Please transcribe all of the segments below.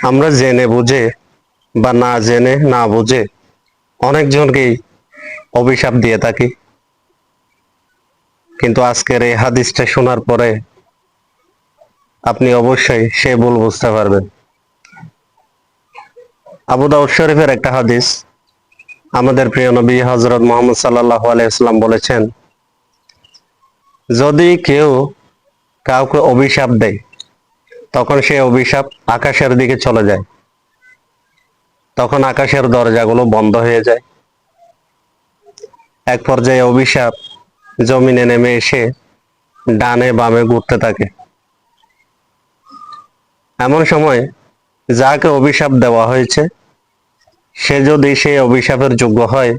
আমরা জেনে বুঝে বা না জেনে না বুঝে অনেকজনকেই অভিশাপ দিয়ে থাকি, কিন্তু আজকের এই হাদিসটা শোনার পরে আপনি অবশ্যই সে ভুল বুঝতে পারবেন। আবু দাউদ শরীফের একটা হাদিস, আমাদের প্রিয় নবী হযরত মুহাম্মদ সাল্লাল্লাহু আলাইহি ওয়াসাল্লাম বলেছেন, যদি কেউ কাউকে অভিশাপ দেয় তখন সে অভিশাপ আকাশের দিকে চলে যায়, তখন আকাশের দরজাগুলো বন্ধ হয়ে যায়। এক পর্যায়ে অভিশাপ জমিনে নেমে এসে ডানে বামে ঘুরতে থাকে। এমন সময় যাকে অভিশাপ দেওয়া হয়েছে সে যদি সেই অভিশাপের যোগ্য হয়,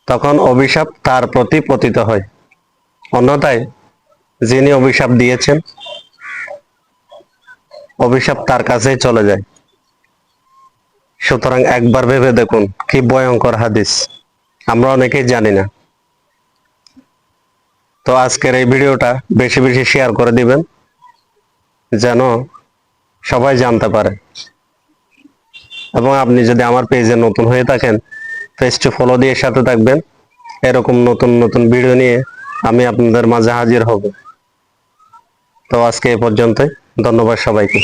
তখন অভিশাপ তার প্রতি পতিত হয়। অন্যথায় যিনি অভিশাপ দিয়েছেন অভিশাপ তার কাছেই চলে যায়। সুতরাং একবার ভেবে দেখুন কি ভয়ঙ্কর হাদিস, আমরা অনেকেই জানি না। তো আজকের এই ভিডিওটা বেশি বেশি শেয়ার করে দিবেন যেন সবাই জানতে পারে। এবং আপনি যদি আমার পেজে নতুন হয়ে থাকেন, পেজটি ফলো দিয়ে সাথে থাকবেন। এরকম নতুন নতুন ভিডিও নিয়ে আমি আপনাদের মাঝে হাজির হব। তো আজকে এ পর্যন্তই, ধন্যবাদ সবাইকে।